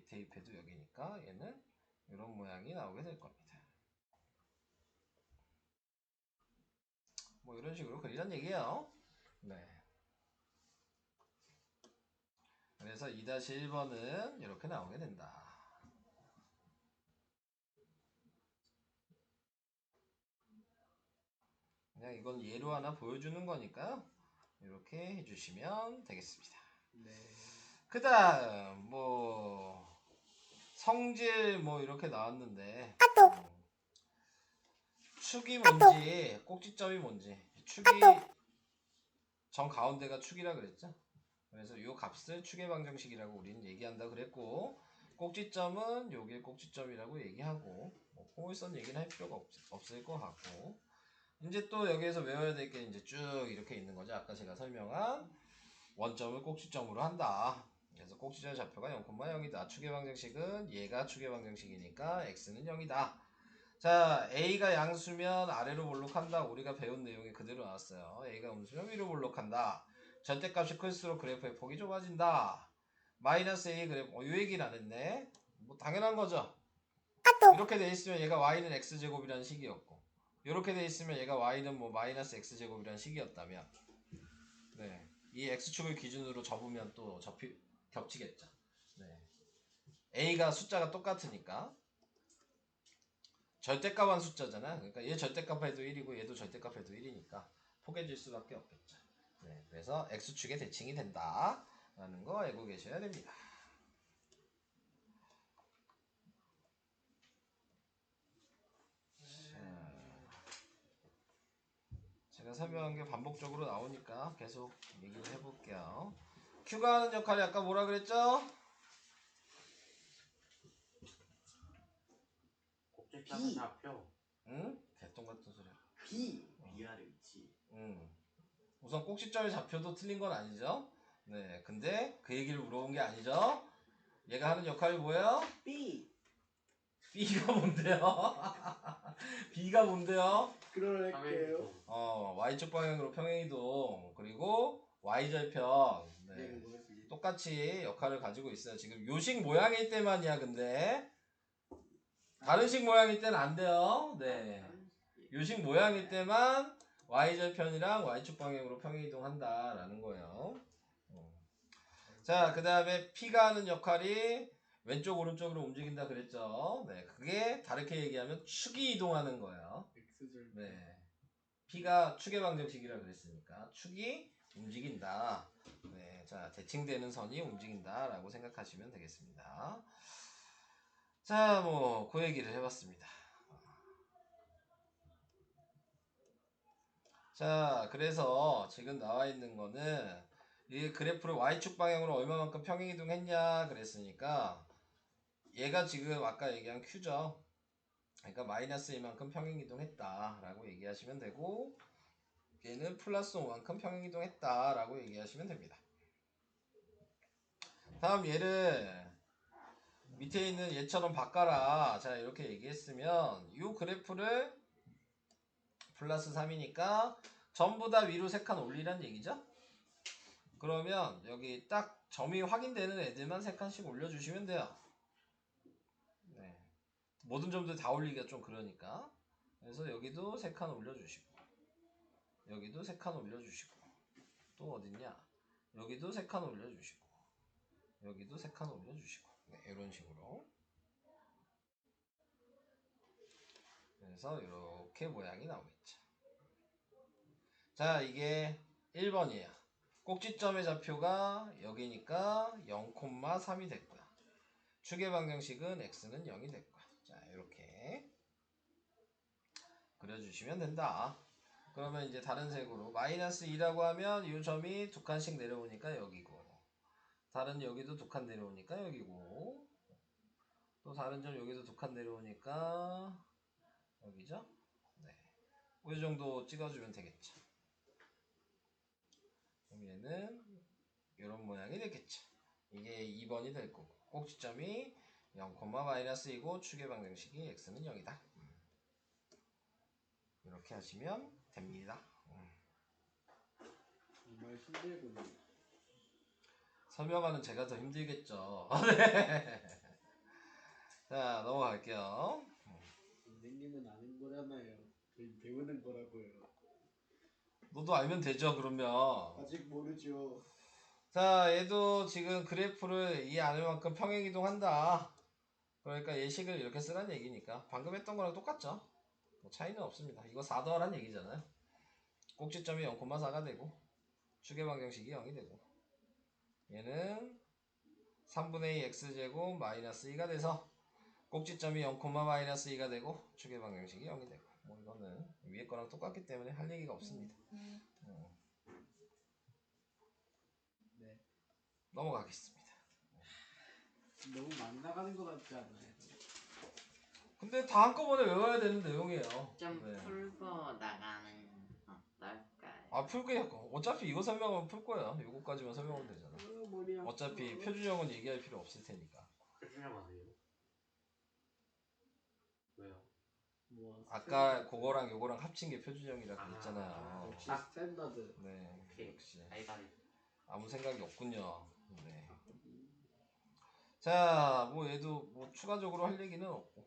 대입해도 여기니까 얘는 이런 모양이 나오게 될 겁니다. 뭐 이런 식으로 그리란 얘기예요. 네. 그래서 2-1번은 이렇게 나오게 된다. 그냥 이건 예로 하나 보여주는 거니까요. 이렇게 해주시면 되겠습니다. 네. 그 다음 뭐 성질 뭐 이렇게 나왔는데 축이 뭔지 꼭지점이 뭔지, 축이 정 가운데가 축이라 그랬죠. 그래서 이 값을 축의 방정식이라고 우리는 얘기한다 그랬고, 꼭지점은 요게 꼭지점이라고 얘기하고 뭐 포물선 얘기는 할 필요가 없을 것 같고, 이제 또 여기에서 외워야 될 게 이제 쭉 이렇게 있는 거죠. 아까 제가 설명한 원점을 꼭지점으로 한다. 그래서 꼭지점의 좌표가 0,0이다. 축의 방정식은 얘가 축의 방정식이니까 x는 0이다. 자, A가 양수면 아래로 볼록한다. 우리가 배운 내용이 그대로 나왔어요. A가 음수면 위로 볼록한다. 절대값이 클수록 그래프의 폭이 좁아진다. 마이너스 A 그래프, 이 얘기를 안 했네. 뭐 당연한 거죠. 이렇게 돼 있으면 얘가 y는 x제곱이라는 식이었고, 이렇게 돼 있으면 얘가 y는 뭐 마이너스 x제곱이라는 식이었다면, 네, 이 x축을 기준으로 접으면 또 겹치겠죠. 네. A가 숫자가 똑같으니까 절대값한 숫자잖아. 그러니까 얘 절대값해도 1이고 얘도 절대값해도 1이니까 포개질 수밖에 없겠죠. 네, 그래서 x축의 대칭이 된다 라는 거 알고 계셔야 됩니다. 제가 설명한 게 반복적으로 나오니까 계속 얘기를 해볼게요. Q가 하는 역할이 아까 뭐라 그랬죠? 꼭지점의 B. 좌표. 응? 개똥 같은 소리야. B. 위아래 위치. 우선 꼭지점의 좌표도 틀린 건 아니죠? 네, 근데 그 얘기를 물어본 게 아니죠? 얘가 하는 역할이 뭐예요? B. B가 뭔데요? B가 뭔데요? 그럴게요. Y축 방향으로 평행이동, 그리고 Y절편. 네, 네. 뭐였지? 똑같이 역할을 가지고 있어요. 지금 요식 모양일 때만이야. 근데 다른 식 모양일 때는 안 돼요. 네. 요식 모양일 때만 Y절편이랑 Y축 방향으로 평행이동한다라는 거예요. 자, 그 다음에 P가 하는 역할이 왼쪽 오른쪽으로 움직인다 그랬죠. 네, 그게 다르게 얘기하면 축이 이동하는 거예요. X절. 네, P가 축의 방정식이라 그랬으니까 축이 움직인다. 네, 자, 대칭되는 선이 움직인다라고 생각하시면 되겠습니다. 자, 뭐 그 얘기를 해봤습니다. 자, 그래서 지금 나와 있는 거는 이 그래프를 Y축 방향으로 얼마만큼 평행이동했냐 그랬으니까 얘가 지금 아까 얘기한 Q죠. 그러니까 마이너스 1만큼 평행이동했다 라고 얘기하시면 되고, 얘는 플러스 5만큼 평행이동했다 라고 얘기하시면 됩니다. 다음 얘를 밑에 있는 얘처럼 바꿔라. 자, 이렇게 얘기했으면 이 그래프를 플러스 3이니까 전부 다 위로 3칸 올리란 얘기죠. 그러면 여기 딱 점이 확인되는 애들만 3칸씩 올려주시면 돼요. 네. 모든 점들 다 올리기가 좀 그러니까. 그래서 여기도 3칸 올려주시고, 여기도 3칸 올려주시고, 또 어딨냐? 여기도 3칸 올려주시고, 여기도 3칸 올려주시고, 네, 이런 식으로. 그래서 이렇게 모양이 나오겠죠. 자, 이게 1번이에요. 꼭지점의 좌표가 여기니까 0,3이 됐고요. 축의 방정식은 x는 0이 됐고요. 자, 이렇게 그려주시면 된다. 그러면 이제 다른 색으로 마이너스 2라고 하면 이 점이 2칸씩 내려오니까 여기고, 다른 여기도 2칸 내려오니까 여기고, 또 다른 점 여기도 2칸 내려오니까 여기죠. 네, 이 정도 찍어주면 되겠죠. 그럼 얘는 이런 모양이 되겠죠. 이게 2번이 될 거고, 꼭지점이 0,-2이고 축의 방정식이 x는 0이다. 이렇게 하시면 됩니다. 정말 힘들군요. 설명하는 제가 더 힘들겠죠. 네. 자, 넘어갈게요. 선생님은 아는 거잖아요. 저희 배우는 거라고요. 너도 알면 되죠, 그러면. 아직 모르죠. 자, 얘도 지금 그래프를 이 안을만큼 평행이동한다. 그러니까 예식을 이렇게 쓰란 얘기니까 방금 했던 거랑 똑같죠. 뭐 차이는 없습니다. 이거 4 더하란 얘기잖아요. 꼭지점이 0,4가 되고 축의 방정식이 0이 되고, 얘는 3분의 2 x제곱 마이너스 2가 돼서 꼭지점이 0,-2가 되고 축의 방정식이 0이 되고, 뭐 이거는 위에 거랑 똑같기 때문에 할 얘기가 없습니다. 네. 넘어가겠습니다. 너무 많이 나가는 것 같지 않나요? 근데 다 한꺼번에 외워야 되는 내용이에요. 좀 네. 풀고 나가는 어떨까요? 아, 풀게. 어차피 이거 설명하면 풀 거야. 이거까지만 설명하면 되잖아. 머리 아파. 어차피 표준형은 얘기할 필요 없을 테니까. 표준형 아니에요? 왜요? 뭐 아까 스탠다드. 그거랑 요거랑 합친 게 표준형이라 그랬잖아요. 역시 스탠다드. 네, 오케이. 역시 아이다리. 아무 생각이 없군요. 네. 자, 뭐 얘도 뭐 추가적으로 할 얘기는 없고.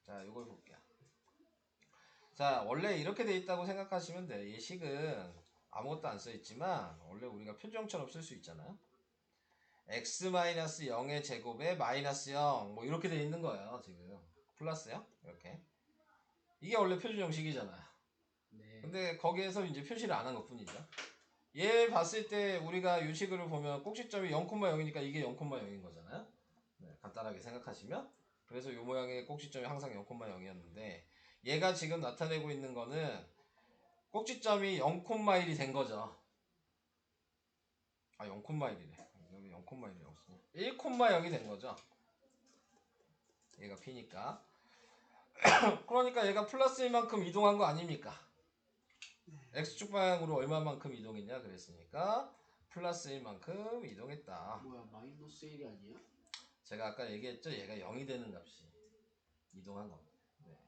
자, 이걸 볼게요. 자, 원래 이렇게 돼 있다고 생각하시면 돼요. 이 식은 아무것도 안 써 있지만 원래 우리가 표준형처럼 쓸 수 있잖아요. x-0의 제곱에 마이너스 0, 뭐 이렇게 돼 있는 거예요. 지금 플러스요. 이렇게. 이게 원래 표준형식이잖아요. 네. 근데 거기에서 이제 표시를 안 한 것뿐이죠. 얘 봤을 때 우리가 유식을 보면 꼭지점이 0,0이니까 이게 0,0인 거잖아요. 네, 간단하게 생각하시면. 그래서 이 모양의 꼭지점이 항상 0,0이었는데 얘가 지금 나타내고 있는 거는 꼭지점이 0,1이 된 거죠. 아, 0,1이래. 여기 0,1이라고 쓰네. 1,0이 된 거죠. 얘가 P니까. 그러니까 얘가 플러스 1만큼 이동한 거 아닙니까? X축 방향으로 얼마만큼 이동했냐 그랬으니까 플러스 1만큼 이동했다. 뭐야 마이너스 1이 아니야? 제가 아까 얘기했죠? 얘가 0이 되는 값이 이동한 겁니다. 네.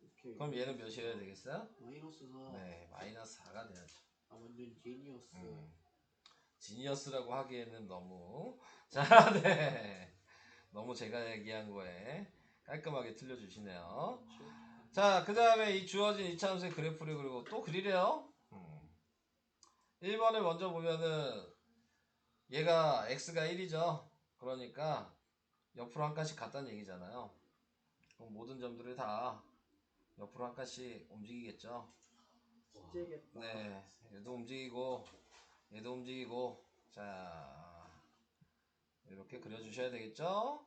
오케이. 그럼 얘는 몇이어야 되겠어요? 마이너스 4. 네, 마이너스 4가 돼야죠. 아 완전 제니어스. 지니어스라고 하기에는 너무 자, 네. 너무 제가 얘기한 거에 깔끔하게 틀려주시네요. 자, 그 다음에 이 주어진 이차함수의 그래프를 그리고 또 그리래요. 1번을 먼저 보면은 얘가 x가 1이죠. 그러니까 옆으로 한 칸씩 갔다는 얘기잖아요. 그럼 모든 점들을 다 옆으로 한 칸씩 움직이겠죠. 진짜겠다. 네, 얘도 움직이고 얘도 움직이고 자 이렇게 그려주셔야 되겠죠.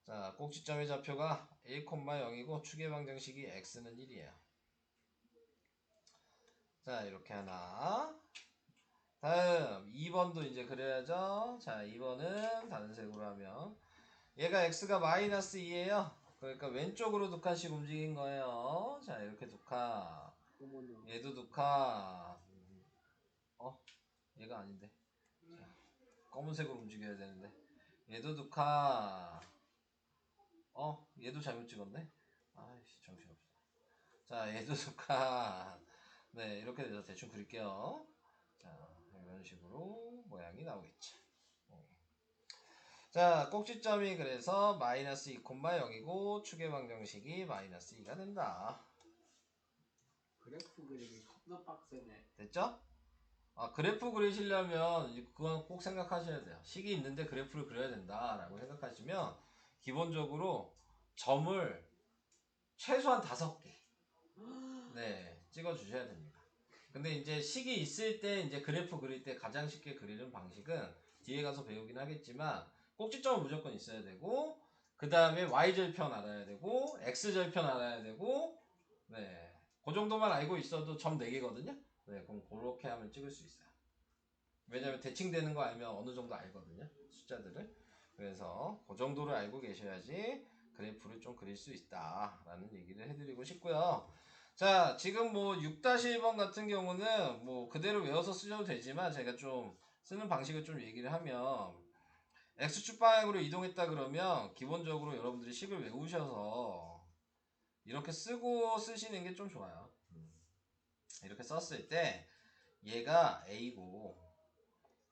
자, 꼭지점의 좌표가 1,0이고 축의 방정식이 x는 1이에요. 자, 이렇게 하나. 다음 2번도 이제 그려야죠. 자, 2번은 다른 색으로 하면 얘가 x가 마이너스 2예요. 그러니까 왼쪽으로 두 칸씩 움직인 거예요. 자, 이렇게 두 칸. 어머나. 얘도 두 칸. 얘가 아닌데. 자, 검은색으로 움직여야 되는데. 얘도 두 칸. 얘도 잘못 찍었네. 아이씨, 정신없어. 자, 얘도 두 칸. 네, 이렇게 돼서 대충 그릴게요. 자, 이런 식으로 모양이 나오겠죠. 자, 꼭지점이 그래서 마이너스 2,0이고 축의 방정식이 마이너스 2가 된다. 그래프 그리기 겁나 빡세네. 됐죠? 아, 그래프 그리시려면 그건 꼭 생각하셔야 돼요. 식이 있는데 그래프를 그려야 된다라고 생각하시면 기본적으로 점을 최소한 5개 네, 찍어 주셔야 됩니다. 근데 이제 식이 있을 때 이제 그래프 그릴 때 가장 쉽게 그리는 방식은 뒤에 가서 배우긴 하겠지만 꼭지점은 무조건 있어야 되고 그 다음에 y절편 알아야 되고 x절편 알아야 되고 네, 그 정도만 알고 있어도 점 4개거든요. 네, 그럼 그렇게 하면 찍을 수 있어요. 왜냐면 대칭되는 거 알면 어느 정도 알거든요. 숫자들을. 그래서 그 정도를 알고 계셔야지 그래프를 좀 그릴 수 있다라는 얘기를 해드리고 싶고요. 자, 지금 뭐 6-1번 같은 경우는 뭐 그대로 외워서 쓰셔도 되지만 제가 좀 쓰는 방식을 좀 얘기를 하면 X축 방향으로 이동했다 그러면 기본적으로 여러분들이 식을 외우셔서 이렇게 쓰고 쓰시는 게 좀 좋아요. 이렇게 썼을 때 얘가 A고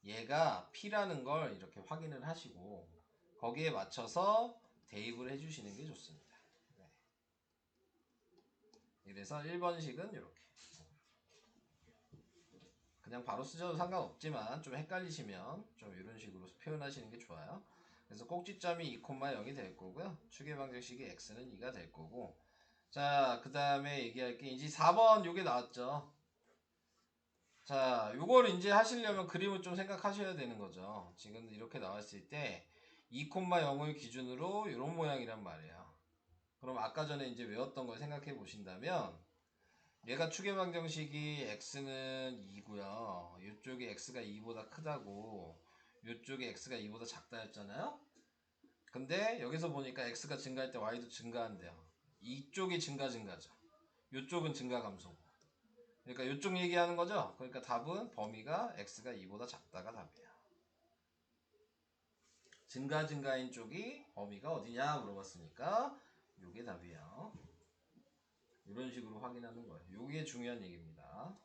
얘가 P라는 걸 이렇게 확인을 하시고 거기에 맞춰서 대입을 해주시는 게 좋습니다. 네. 이래서 1번식은 이렇게 그냥 바로 쓰셔도 상관없지만 좀 헷갈리시면 좀 이런 식으로 표현하시는 게 좋아요. 그래서 꼭지점이 2,0이 될 거고요. 축의 방정식이 x는 2가 될 거고 자, 그 다음에 얘기할 게 이제 4번 요게 나왔죠. 자, 요걸 이제 하시려면 그림을 좀 생각하셔야 되는 거죠. 지금 이렇게 나왔을 때 2,0을 기준으로 이런 모양이란 말이에요. 그럼 아까 전에 이제 외웠던 걸 생각해 보신다면 얘가 축의 방정식이 x는 2고요. 이쪽이 x가 2보다 크다고 이쪽이 x가 2보다 작다 했잖아요. 근데 여기서 보니까 x가 증가할 때 y도 증가한대요. 이쪽이 증가죠. 이쪽은 증가 감소고. 그러니까 이쪽 얘기하는 거죠. 그러니까 답은 범위가 x가 2보다 작다가 답이에요. 증가인 쪽이 범위가 어디냐 물어봤으니까 이게 답이에요. 이런 식으로 확인하는 거예요. 요게 중요한 얘기입니다.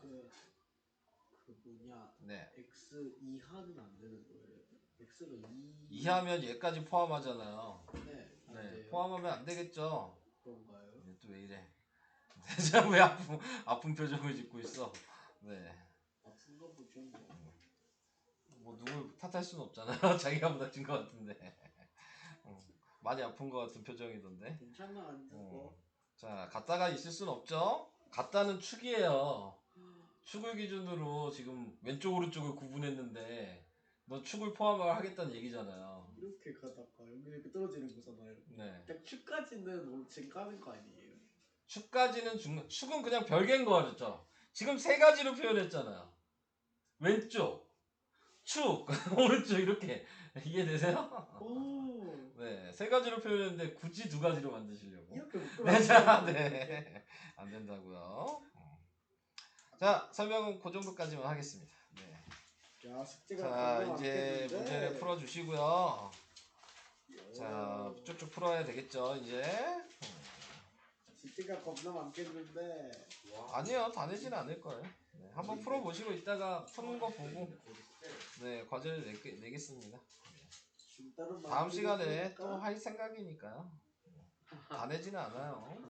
그 뭐냐 네. x 이하는 안 되는 거예요. x가 2 이하면 얘까지 포함하잖아요. 네, 안 네, 돼요. 포함하면 안 되겠죠. 그런가요? 또 왜 이래? 대장 왜 아픈 표정을 짓고 있어? 네. 아픈 거 보죠 뭐. 뭐 누굴 탓할 수는 없잖아요. 자기가 부닥친 것 같은데. 많이 아픈 것 같은 표정이던데. 괜찮아 안 듣고. 자, 갔다가 있을 수는 없죠. 갔다는 축이에요. 축을 기준으로 지금 왼쪽 오른쪽을 구분했는데 너 축을 포함을 하겠다는 얘기잖아요. 이렇게 가다가 여기 이렇게 떨어지는 거잖아요. 네. 딱 축까지는 지금 까는 거 아니에요? 축까지는 축은 그냥 별개인 거죠. 지금 세 가지로 표현했잖아요. 왼쪽, 축, 오른쪽 이렇게 이해되세요? 오 네, 세 가지로 표현했는데 굳이 두 가지로 만드시려고. 이렇게 못 네, 자, 끌어요. 네, 안 된다고요. 자, 설명은 그 정도까지만 하겠습니다. 네. 야 숙제가 자, 겁나 이제 많겠는데? 문제를 풀어주시고요. 자, 쭉쭉 풀어야 되겠죠, 이제. 숙제가 겁나 많겠는데. 와. 아니요, 다 내지는 않을 거예요. 네, 한번 풀어보시고 이따가 푸는 거 보고 네, 과제를 내겠습니다. 따로 다음 시간에 만들어볼까? 또 할 생각이니까요. 다 내지는 않아요.